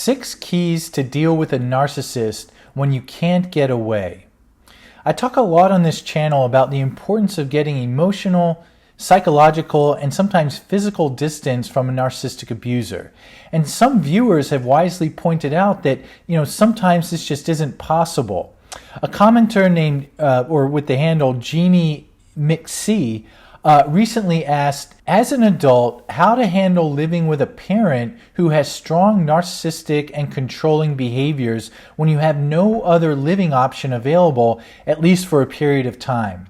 6 keys to deal with a narcissist when you can't get away. I talk a lot on this channel about the importance of getting emotional, psychological, and sometimes physical distance from a narcissistic abuser. And some viewers have wisely pointed out that, sometimes this just isn't possible. A commenter named, or with the handle Jeannie McC, recently asked, as an adult, how to handle living with a parent who has strong narcissistic and controlling behaviors when you have no other living option available, at least for a period of time.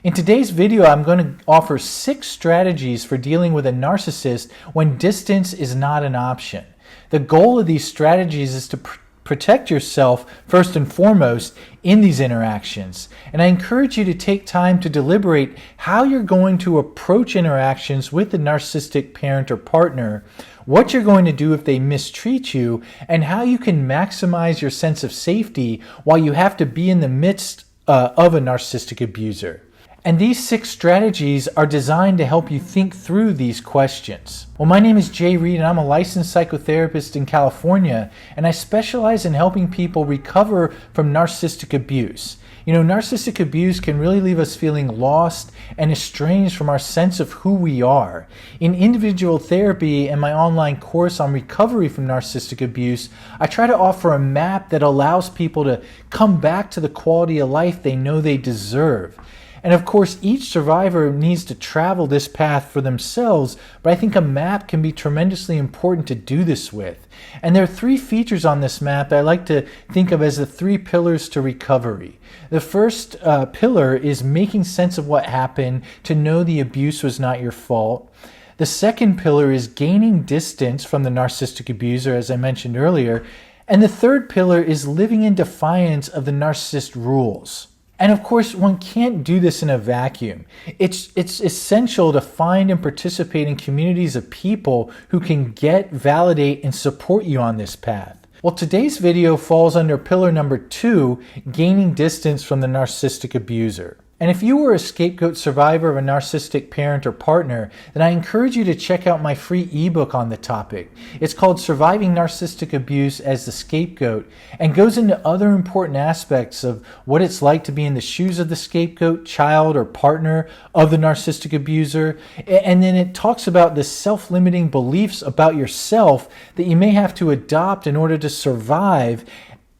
In today's video, I'm going to offer 6 strategies for dealing with a narcissist when distance is not an option. The goal of these strategies is to protect yourself first and foremost in these interactions. And I encourage you to take time to deliberate how you're going to approach interactions with the narcissistic parent or partner, what you're going to do if they mistreat you, and how you can maximize your sense of safety while you have to be in the midst of a narcissistic abuser. And these 6 strategies are designed to help you think through these questions. Well, my name is Jay Reed and I'm a licensed psychotherapist in California, and I specialize in helping people recover from narcissistic abuse. Narcissistic abuse can really leave us feeling lost and estranged from our sense of who we are. In individual therapy and my online course on recovery from narcissistic abuse, I try to offer a map that allows people to come back to the quality of life they know they deserve. And of course, each survivor needs to travel this path for themselves, but I think a map can be tremendously important to do this with. And there are 3 features on this map that I like to think of as the 3 pillars to recovery. The first pillar is making sense of what happened to know the abuse was not your fault. The second pillar is gaining distance from the narcissistic abuser, as I mentioned earlier. And the third pillar is living in defiance of the narcissist rules. And of course, one can't do this in a vacuum. It's essential to find and participate in communities of people who can get, validate, and support you on this path. Well, today's video falls under pillar number 2, gaining distance from the narcissistic abuser. And if you were a scapegoat survivor of a narcissistic parent or partner, then I encourage you to check out my free ebook on the topic. It's called Surviving Narcissistic Abuse as the Scapegoat, and goes into other important aspects of what it's like to be in the shoes of the scapegoat, child, or partner of the narcissistic abuser. And then it talks about the self-limiting beliefs about yourself that you may have to adopt in order to survive.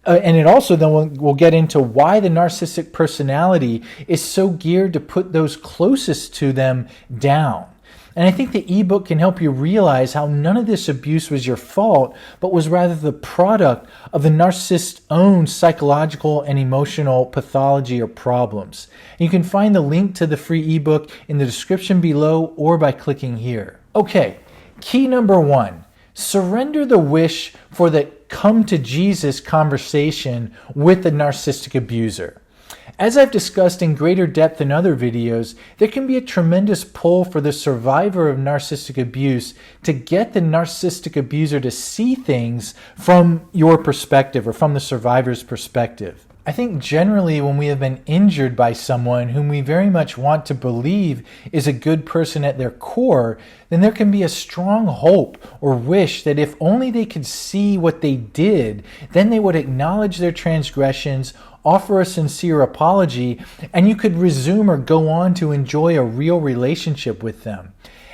And it also then will get into why the narcissistic personality is so geared to put those closest to them down. And I think the ebook can help you realize how none of this abuse was your fault, but was rather the product of the narcissist's own psychological and emotional pathology or problems. And you can find the link to the free ebook in the description below or by clicking here. Okay, key number 1. Surrender the wish for the come to Jesus conversation with the narcissistic abuser. As I've discussed in greater depth in other videos, there can be a tremendous pull for the survivor of narcissistic abuse to get the narcissistic abuser to see things from your perspective or from the survivor's perspective. I think generally when we have been injured by someone whom we very much want to believe is a good person at their core, then there can be a strong hope or wish that if only they could see what they did, then they would acknowledge their transgressions, offer a sincere apology, and you could resume or go on to enjoy a real relationship with them.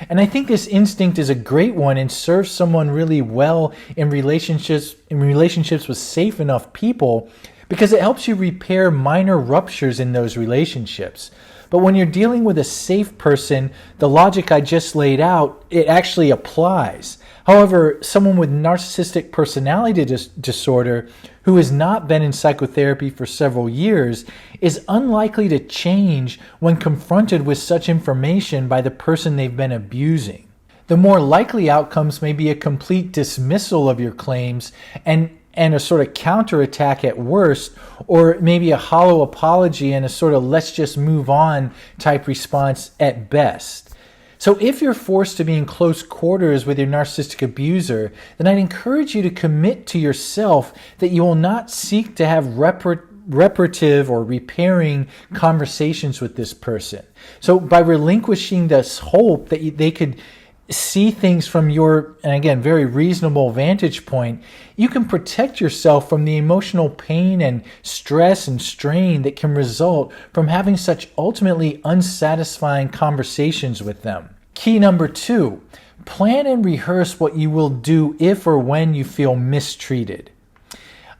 And I think this instinct is a great one and serves someone really well in relationships with safe enough people, because it helps you repair minor ruptures in those relationships. But when you're dealing with a safe person, the logic I just laid out, it actually applies. However, someone with narcissistic personality disorder who has not been in psychotherapy for several years is unlikely to change when confronted with such information by the person they've been abusing. The more likely outcomes may be a complete dismissal of your claims and a sort of counterattack at worst, or maybe a hollow apology and a sort of let's just move on type response at best. So if you're forced to be in close quarters with your narcissistic abuser, then I'd encourage you to commit to yourself that you will not seek to have reparative or repairing conversations with this person. So by relinquishing this hope that they could see things from your, and again, very reasonable vantage point, you can protect yourself from the emotional pain and stress and strain that can result from having such ultimately unsatisfying conversations with them. Key number 2, plan and rehearse what you will do if or when you feel mistreated.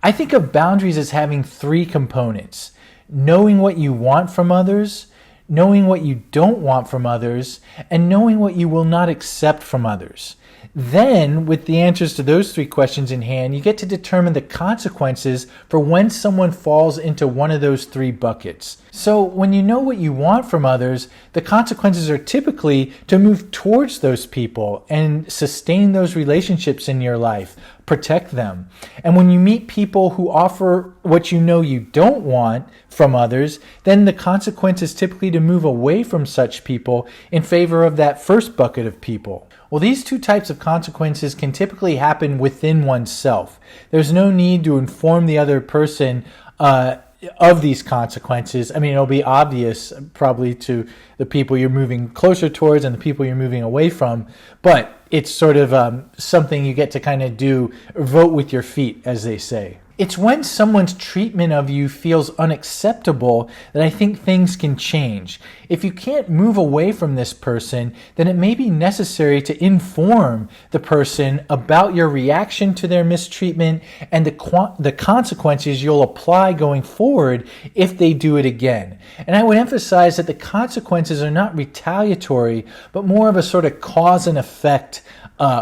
I think of boundaries as having 3 components: knowing what you want from others, knowing what you don't want from others, and knowing what you will not accept from others. Then, with the answers to those 3 questions in hand, you get to determine the consequences for when someone falls into one of those 3 buckets. So, when you know what you want from others, the consequences are typically to move towards those people and sustain those relationships in your life, protect them. And when you meet people who offer what you know you don't want from others, then the consequence is typically to move away from such people in favor of that first bucket of people. Well, these 2 types of consequences can typically happen within oneself. There's no need to inform the other person of these consequences. I mean, it'll be obvious probably to the people you're moving closer towards and the people you're moving away from, but it's sort of something you get to kind of do, vote with your feet, as they say. It's when someone's treatment of you feels unacceptable that I think things can change. If you can't move away from this person, then it may be necessary to inform the person about your reaction to their mistreatment and the consequences you'll apply going forward if they do it again. And I would emphasize that the consequences are not retaliatory, but more of a sort of cause and effect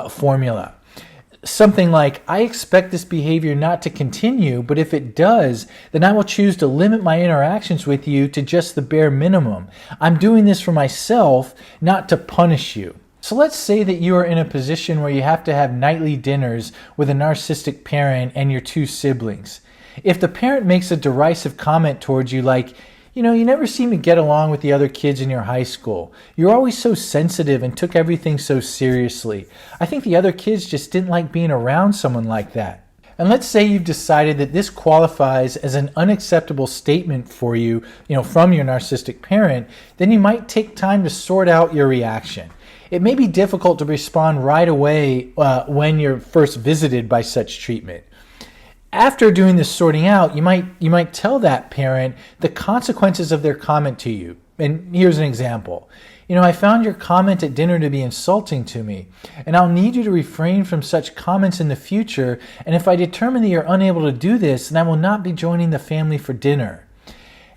formula. Something like, I expect this behavior not to continue, but if it does, then I will choose to limit my interactions with you to just the bare minimum. I'm doing this for myself, not to punish you. So let's say that you are in a position where you have to have nightly dinners with a narcissistic parent and your 2 siblings. If the parent makes a derisive comment towards you like, you never seem to get along with the other kids in your high school. You're always so sensitive and took everything so seriously. I think the other kids just didn't like being around someone like that. And let's say you've decided that this qualifies as an unacceptable statement for you, from your narcissistic parent, then you might take time to sort out your reaction. It may be difficult to respond right away when you're first visited by such treatment. After doing this sorting out, you might tell that parent the consequences of their comment to you. And here's an example. I found your comment at dinner to be insulting to me, and I'll need you to refrain from such comments in the future, and if I determine that you're unable to do this, then I will not be joining the family for dinner.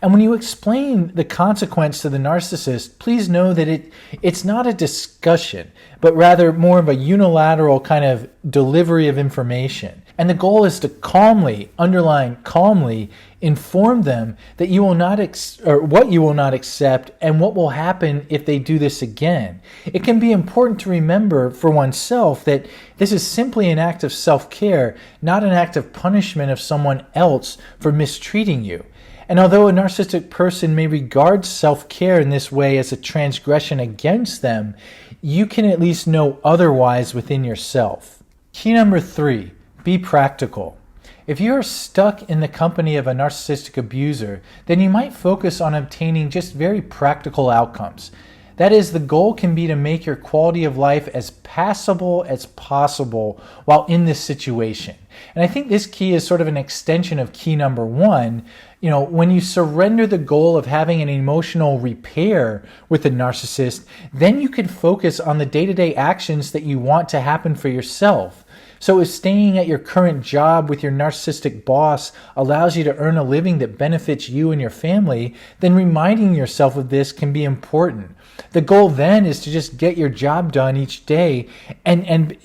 And when you explain the consequence to the narcissist, please know that it's not a discussion, but rather more of a unilateral kind of delivery of information. And the goal is to calmly, underline calmly, inform them that you will not what you will not accept and what will happen if they do this again. It can be important to remember for oneself that this is simply an act of self-care, not an act of punishment of someone else for mistreating you. And although a narcissistic person may regard self-care in this way as a transgression against them, you can at least know otherwise within yourself. Key number 3, be practical. If you are stuck in the company of a narcissistic abuser, then you might focus on obtaining just very practical outcomes. That is, the goal can be to make your quality of life as passable as possible while in this situation. And I think this key is sort of an extension of key number 1. When you surrender the goal of having an emotional repair with the narcissist, then you can focus on the day-to-day actions that you want to happen for yourself. So if staying at your current job with your narcissistic boss allows you to earn a living that benefits you and your family, then reminding yourself of this can be important. The goal then is to just get your job done each day, and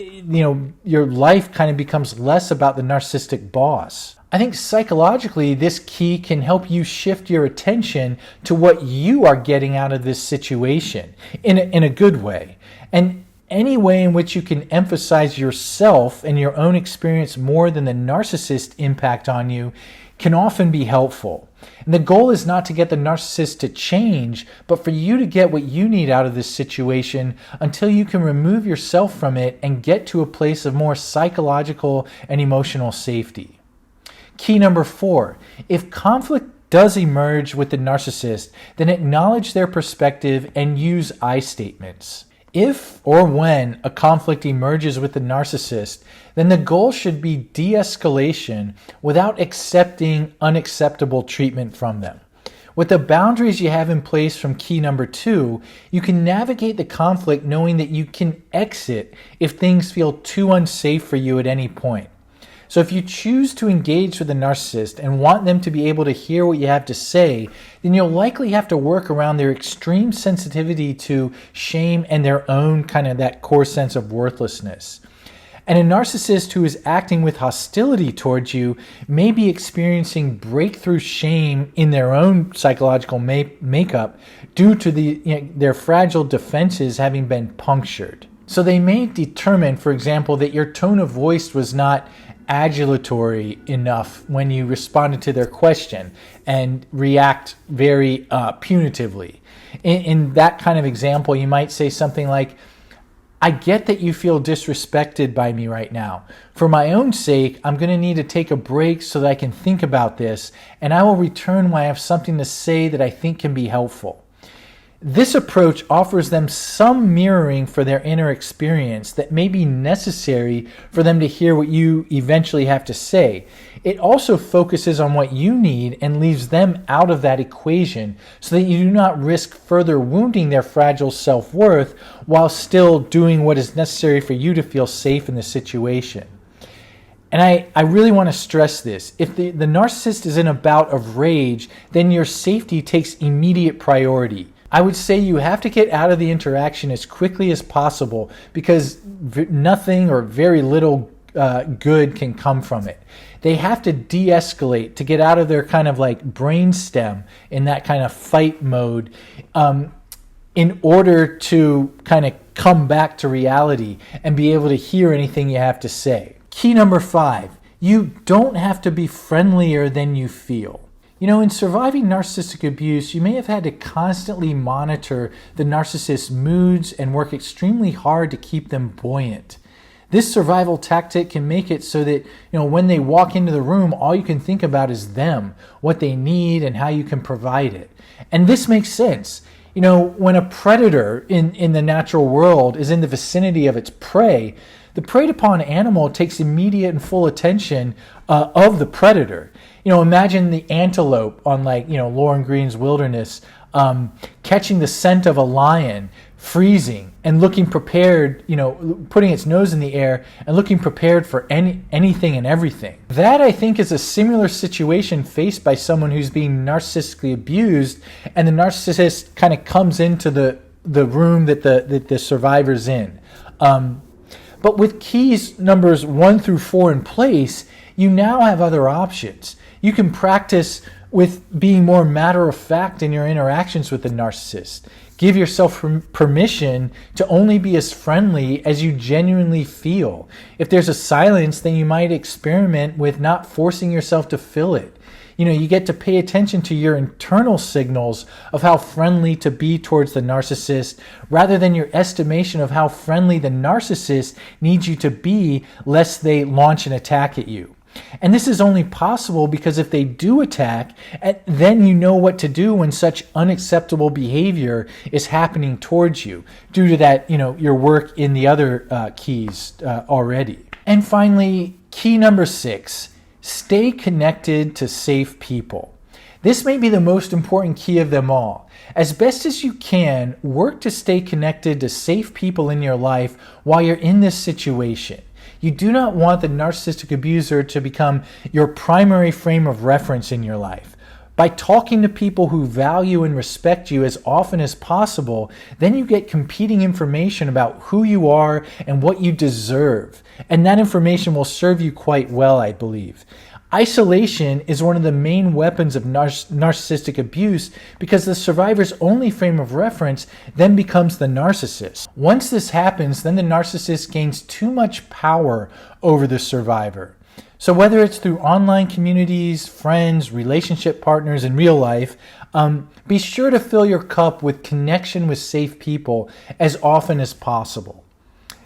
your life kind of becomes less about the narcissistic boss. I think psychologically this key can help you shift your attention to what you are getting out of this situation in a good way. And any way in which you can emphasize yourself and your own experience more than the narcissist's impact on you can often be helpful. And the goal is not to get the narcissist to change, but for you to get what you need out of this situation until you can remove yourself from it and get to a place of more psychological and emotional safety. Key number 4, if conflict does emerge with the narcissist, then acknowledge their perspective and use I statements. If or when a conflict emerges with the narcissist, then the goal should be de-escalation without accepting unacceptable treatment from them. With the boundaries you have in place from key number 2, you can navigate the conflict knowing that you can exit if things feel too unsafe for you at any point. So if you choose to engage with a narcissist and want them to be able to hear what you have to say, then you'll likely have to work around their extreme sensitivity to shame and their own kind of that core sense of worthlessness. And a narcissist who is acting with hostility towards you may be experiencing breakthrough shame in their own psychological makeup due to their fragile defenses having been punctured. So they may determine, for example, that your tone of voice was not adulatory enough when you responded to their question and react very punitively. In that kind of example, you might say something like, I get that you feel disrespected by me right now. For my own sake, I'm going to need to take a break so that I can think about this, and I will return when I have something to say that I think can be helpful. This approach offers them some mirroring for their inner experience that may be necessary for them to hear what you eventually have to say. It also focuses on what you need and leaves them out of that equation so that you do not risk further wounding their fragile self-worth while still doing what is necessary for you to feel safe in the situation. And I really want to stress this. If the narcissist is in a bout of rage, then your safety takes immediate priority. I would say you have to get out of the interaction as quickly as possible because nothing or very little good can come from it. They have to de-escalate to get out of their kind of like brainstem in that kind of fight mode in order to kind of come back to reality and be able to hear anything you have to say. Key number 5, you don't have to be friendlier than you feel. You know, in surviving narcissistic abuse, you may have had to constantly monitor the narcissist's moods and work extremely hard to keep them buoyant. This survival tactic can make it so that, when they walk into the room, all you can think about is them, what they need, and how you can provide it. And this makes sense. When a predator in the natural world is in the vicinity of its prey, the preyed upon animal takes immediate and full attention of the predator. Imagine the antelope on Lauren Green's Wilderness catching the scent of a lion, freezing and looking prepared, putting its nose in the air and looking prepared for anything and everything. That, I think, is a similar situation faced by someone who's being narcissistically abused, and the narcissist kind of comes into the room that the survivor's in. But with keys numbers 1 through 4 in place, you now have other options. You can practice with being more matter-of-fact in your interactions with the narcissist. Give yourself permission to only be as friendly as you genuinely feel. If there's a silence, then you might experiment with not forcing yourself to fill it. You get to pay attention to your internal signals of how friendly to be towards the narcissist rather than your estimation of how friendly the narcissist needs you to be lest they launch an attack at you. And this is only possible because if they do attack, then you know what to do when such unacceptable behavior is happening towards you due to that, your work in the other keys already. And finally, key number 6, stay connected to safe people. This may be the most important key of them all. As best as you can, work to stay connected to safe people in your life while you're in this situation. You do not want the narcissistic abuser to become your primary frame of reference in your life. By talking to people who value and respect you as often as possible, then you get competing information about who you are and what you deserve. And that information will serve you quite well, I believe. Isolation is one of the main weapons of narcissistic abuse because the survivor's only frame of reference then becomes the narcissist. Once this happens, then the narcissist gains too much power over the survivor. So whether it's through online communities, friends, relationship partners in real life, be sure to fill your cup with connection with safe people as often as possible.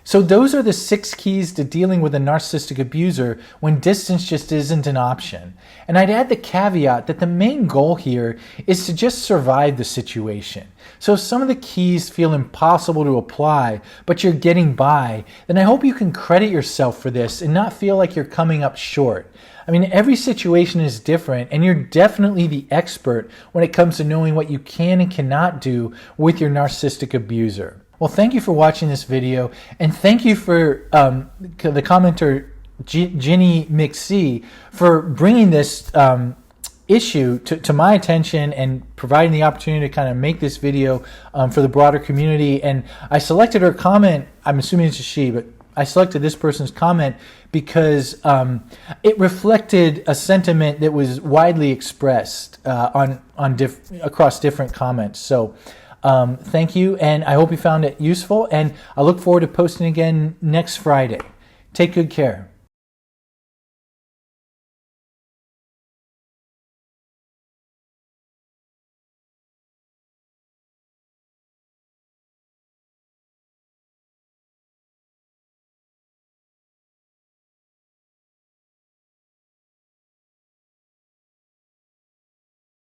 So those are the 6 keys to dealing with a narcissistic abuser when distance just isn't an option. And I'd add the caveat that the main goal here is to just survive the situation. So if some of the keys feel impossible to apply, but you're getting by, then I hope you can credit yourself for this and not feel like you're coming up short. I mean, every situation is different, and you're definitely the expert when it comes to knowing what you can and cannot do with your narcissistic abuser. Well, thank you for watching this video, and thank you for the commenter Ginny McC for bringing this issue to my attention and providing the opportunity to kind of make this video for the broader community. And I selected her comment, I'm assuming it's a she, but I selected this person's comment because it reflected a sentiment that was widely expressed across different comments. So thank you, and I hope you found it useful, and I look forward to posting again next Friday. Take good care.